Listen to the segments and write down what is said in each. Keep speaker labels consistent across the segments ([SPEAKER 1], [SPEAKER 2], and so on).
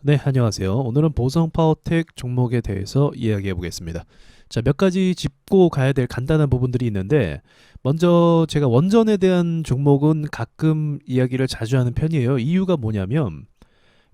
[SPEAKER 1] 네, 안녕하세요. 오늘은 보성 파워텍 종목에 대해서 이야기해 보겠습니다. 자, 몇 가지 짚고 가야 될 간단한 부분들이 있는데, 먼저 제가 원전에 대한 종목은 가끔 이야기를 자주 하는 편이에요. 이유가 뭐냐면,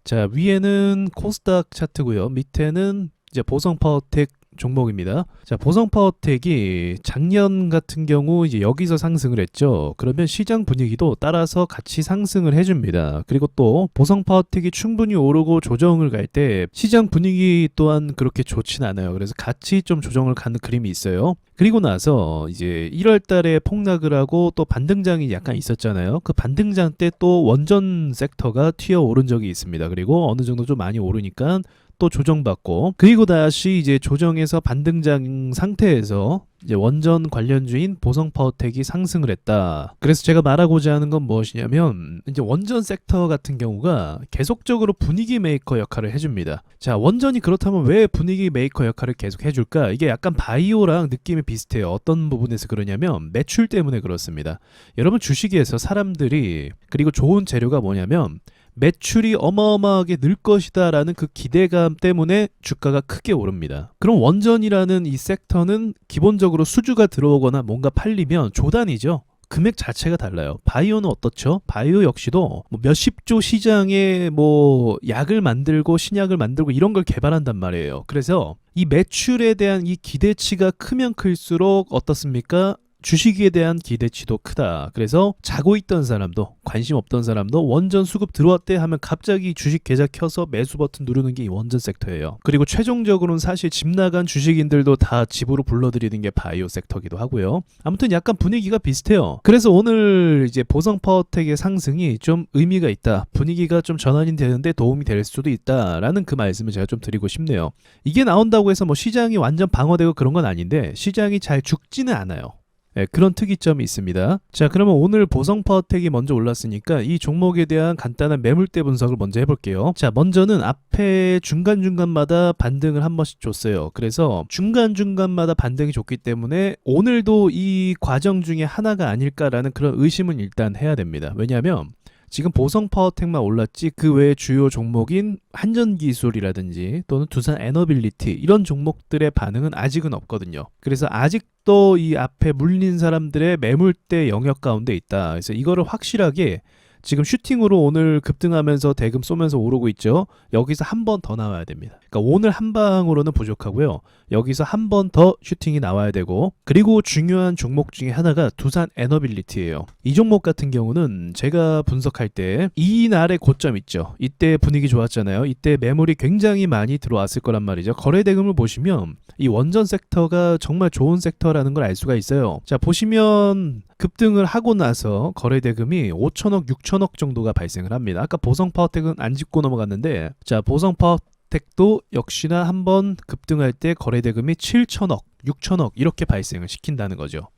[SPEAKER 1] 자, 위에는 코스닥 차트고요. 밑에는 이제 보성 파워텍 종목입니다. 자, 보성 파워텍이 작년 같은 경우 이제 여기서 상승을 했죠. 그러면 시장 분위기도 따라서 같이 상승을 해줍니다. 그리고 또 보성 파워텍이 충분히 오르고 조정을 갈 때 시장 분위기 또한 그렇게 좋진 않아요. 그래서 같이 좀 조정을 가는 그림이 있어요. 그리고 나서 이제 1월 달에 폭락을 하고 또 반등장이 약간 있었잖아요. 그 반등장 때 또 원전 섹터가 튀어 오른 적이 있습니다. 그리고 어느 정도 좀 많이 오르니까 또 조정받고, 그리고 다시 이제 조정에서 반등장 상태에서 이제 원전 관련주인 보성파워텍이 상승을 했다. 그래서 제가 말하고자 하는 건 무엇이냐면, 이제 원전 섹터 같은 경우가 계속적으로 분위기 메이커 역할을 해줍니다. 자, 원전이 그렇다면 왜 분위기 메이커 역할을 계속 해줄까? 이게 약간 바이오랑 느낌이 비슷해요. 어떤 부분에서 그러냐면 매출 때문에 그렇습니다. 여러분, 주식에서 사람들이, 그리고 좋은 재료가 뭐냐면 매출이 어마어마하게 늘 것이다 라는 그 기대감 때문에 주가가 크게 오릅니다. 그럼 원전이라는 이 섹터는 기본적으로 수주가 들어오거나 뭔가 팔리면 조단이죠. 금액 자체가 달라요. 바이오는 어떻죠? 바이오 역시도 뭐 몇십조 시장에 뭐 약을 만들고 신약을 만들고 이런 걸 개발한단 말이에요. 그래서 이 매출에 대한 이 기대치가 크면 클수록 어떻습니까? 주식에 대한 기대치도 크다. 그래서 자고 있던 사람도, 관심 없던 사람도 원전 수급 들어왔대 하면 갑자기 주식 계좌 켜서 매수 버튼 누르는 게 이 원전 섹터예요. 그리고 최종적으로는 사실 집 나간 주식인들도 다 집으로 불러들이는 게 바이오 섹터기도 하고요. 아무튼 약간 분위기가 비슷해요. 그래서 오늘 이제 보성 파워텍의 상승이 좀 의미가 있다. 분위기가 좀 전환이 되는데 도움이 될 수도 있다라는 그 말씀을 제가 좀 드리고 싶네요. 이게 나온다고 해서 뭐 시장이 완전 방어되고 그런 건 아닌데, 시장이 잘 죽지는 않아요. 네, 그런 특이점이 있습니다. 자, 그러면 오늘 보성 파워텍이 먼저 올랐으니까 이 종목에 대한 간단한 매물대 분석을 먼저 해볼게요. 자, 먼저는 앞에 중간중간마다 반등을 한 번씩 줬어요. 그래서 중간중간마다 반등이 줬기 때문에 오늘도 이 과정 중에 하나가 아닐까라는 그런 의심은 일단 해야 됩니다. 왜냐하면 지금 보성 파워텍만 올랐지 그 외에 주요 종목인 한전기술이라든지 또는 두산 에너빌리티 이런 종목들의 반응은 아직은 없거든요. 그래서 아직도 이 앞에 물린 사람들의 매물대 영역 가운데 있다. 그래서 이거를 확실하게 지금 슈팅으로 오늘 급등하면서 대금 쏘면서 오르고 있죠. 여기서 한 번 더 나와야 됩니다. 그러니까 오늘 한 방으로는 부족하고요. 여기서 한 번 더 슈팅이 나와야 되고, 그리고 중요한 종목 중에 하나가 두산 에너빌리티예요. 이 종목 같은 경우는 제가 분석할 때 이날의 고점 있죠. 이때 분위기 좋았잖아요. 이때 매물이 굉장히 많이 들어왔을 거란 말이죠. 거래 대금을 보시면 이 원전 섹터가 정말 좋은 섹터라는 걸 알 수가 있어요. 자, 보시면 급등을 하고 나서 거래 대금이 5천억, 6천억 정도가 발생을 합니다. 아까 보성 파워텍은 안 짚고 넘어갔는데, 자, 보성 파워텍도 역시나 한번 급등할 때 거래 대금이 7천억, 6천억 이렇게 발생을 시킨다는 거죠.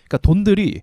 [SPEAKER 1] 그러니까 돈들이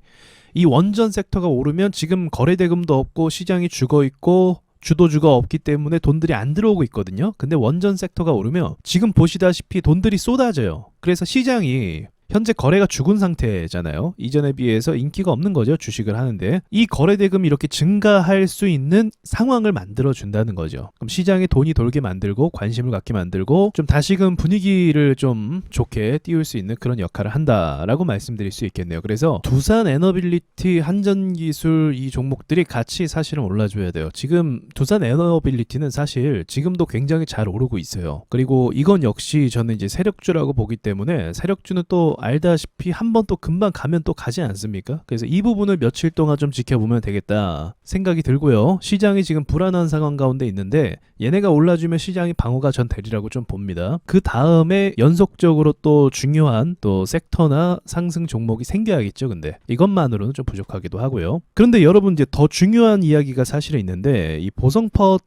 [SPEAKER 1] 이 원전 섹터가 오르면 지금 거래 대금도 없고 시장이 죽어 있고 주도주가 없기 때문에 돈들이 안 들어오고 있거든요. 근데 원전 섹터가 오르면 지금 보시다시피 돈들이 쏟아져요. 그래서 시장이 현재 거래가 죽은 상태잖아요. 이전에 비해서 인기가 없는 거죠. 주식을 하는데 이 거래 대금이 이렇게 증가할 수 있는 상황을 만들어 준다는 거죠. 그럼 시장에 돈이 돌게 만들고 관심을 갖게 만들고 좀 다시금 분위기를 좀 좋게 띄울 수 있는 그런 역할을 한다라고 말씀드릴 수 있겠네요. 그래서 두산 에너빌리티, 한전기술 이 종목들이 같이 사실은 올라줘야 돼요. 지금 두산 에너빌리티는 사실 지금도 굉장히 잘 오르고 있어요. 그리고 이건 역시 저는 이제 세력주라고 보기 때문에, 세력주는 또 알다시피 한 번 또 금방 가면 또 가지 않습니까? 그래서 이 부분을 며칠 동안 좀 지켜보면 되겠다 생각이 들고요. 시장이 지금 불안한 상황 가운데 있는데 얘네가 올라주면 시장이 방어가 전 되리라고 좀 봅니다. 그 다음에 연속적으로 또 중요한 또 섹터나 상승 종목이 생겨야겠죠. 근데 이것만으로는 좀 부족하기도 하고요. 그런데 여러분, 이제 더 중요한 이야기가 사실은 있는데, 이 보성파워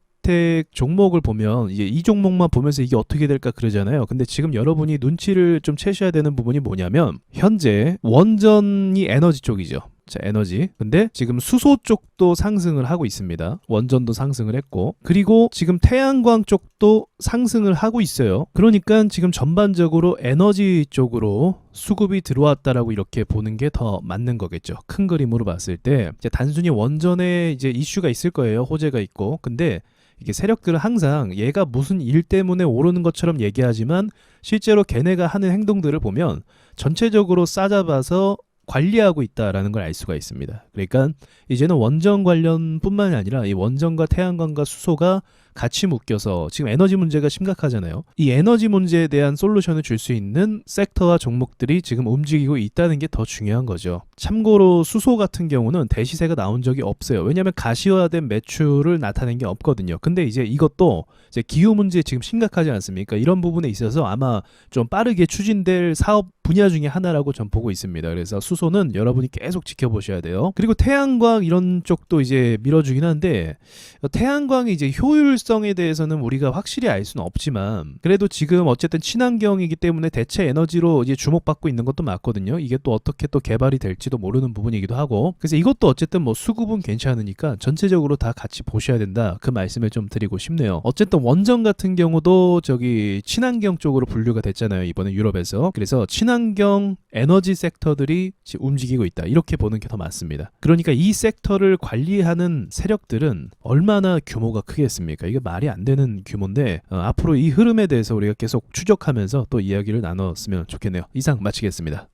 [SPEAKER 1] 종목을 보면 이제 이 종목만 보면서 이게 어떻게 될까 그러잖아요. 근데 지금 여러분이 눈치를 좀 채셔야 되는 부분이 뭐냐면, 현재 원전이 에너지 쪽이죠. 자, 에너지. 근데 지금 수소 쪽도 상승을 하고 있습니다. 원전도 상승을 했고, 그리고 지금 태양광 쪽도 상승을 하고 있어요. 그러니까 지금 전반적으로 에너지 쪽으로 수급이 들어왔다라고 이렇게 보는 게 더 맞는 거겠죠. 큰 그림으로 봤을 때 이제 단순히 원전에 이제 이슈가 있을 거예요. 호재가 있고. 근데 이게 세력들은 항상 얘가 무슨 일 때문에 오르는 것처럼 얘기하지만 실제로 걔네가 하는 행동들을 보면 전체적으로 싸잡아서 관리하고 있다라는 걸 알 수가 있습니다. 그러니까 이제는 원전 관련뿐만이 아니라 이 원전과 태양광과 수소가 같이 묶여서 지금 에너지 문제가 심각하잖아요. 이 에너지 문제에 대한 솔루션을 줄 수 있는 섹터와 종목들이 지금 움직이고 있다는 게 더 중요한 거죠. 참고로 수소 같은 경우는 대시세가 나온 적이 없어요. 왜냐하면 가시화된 매출을 나타낸 게 없거든요. 근데 이제 이것도 이제 기후 문제 지금 심각하지 않습니까? 이런 부분에 있어서 아마 좀 빠르게 추진될 사업 분야 중에 하나라고 전 보고 있습니다. 그래서 수소는 여러분이 계속 지켜보셔야 돼요. 그리고 태양광 이런 쪽도 이제 밀어주긴 한데 태양광의 이제 효율성에 대해서는 우리가 확실히 알 수는 없지만 그래도 지금 어쨌든 친환경이기 때문에 대체 에너지로 이제 주목받고 있는 것도 맞거든요. 이게 또 어떻게 또 개발이 될지도 모르는 부분이기도 하고 그래서 이것도 어쨌든 뭐 수급은 괜찮으니까 전체적으로 다 같이 보셔야 된다. 그 말씀을 좀 드리고 싶네요. 어쨌든 원전 같은 경우도 저기 친환경 쪽으로 분류가 됐잖아요. 이번에 유럽에서. 그래서 친환경 에너지 섹터들이 지금 움직이고 있다. 이렇게 보는 게 더 맞습니다. 그러니까 이 섹터를 관리하는 세력들은 얼마나 규모가 크겠습니까? 이게 말이 안 되는 규모인데 앞으로 이 흐름에 대해서 우리가 계속 추적하면서 또 이야기를 나눴으면 좋겠네요. 이상 마치겠습니다.